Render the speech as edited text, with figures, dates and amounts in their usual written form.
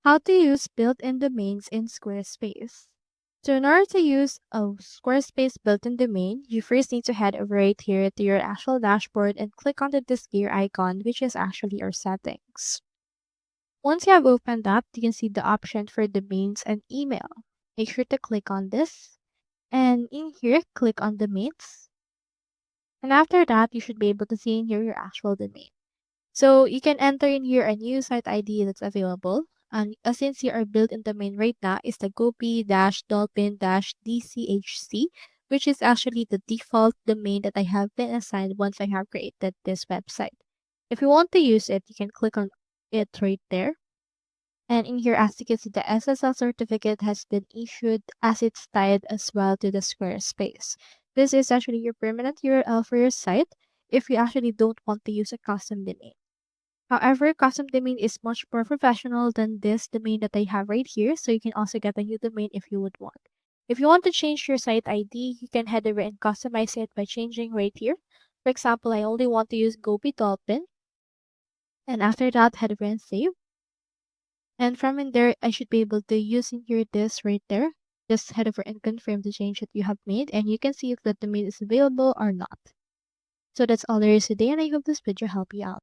How to use built-in domains in Squarespace. So in order to use a Squarespace built-in domain, you first need to head over right here to your actual dashboard and click on this gear icon, which is actually our settings. Once you have opened up, you can see the option for domains and email. Make sure to click on this. And in here, click on domains. And after that, you should be able to see in here your actual domain. So you can enter in here a new site ID that's available. And since your built-in domain right now is the gopi-dolphin-dchc, which is actually the default domain that I have been assigned once I have created this website. If you want to use it, you can click on it right there. And in here, as you can see, the SSL certificate has been issued as it's tied as well to the Squarespace. This is actually your permanent URL for your site if you actually don't want to use a custom domain. However, custom domain is much more professional than this domain that I have right here, so you can also get a new domain if you would want. If you want to change your site ID, you can head over and customize it by changing right here. For example, I only want to use Gopi Dolphin, and after that, head over and save. And from in there, I should be able to use in here this right there. Just head over and confirm the change that you have made, and you can see if the domain is available or not. So that's all there is today, and I hope this video helped you out.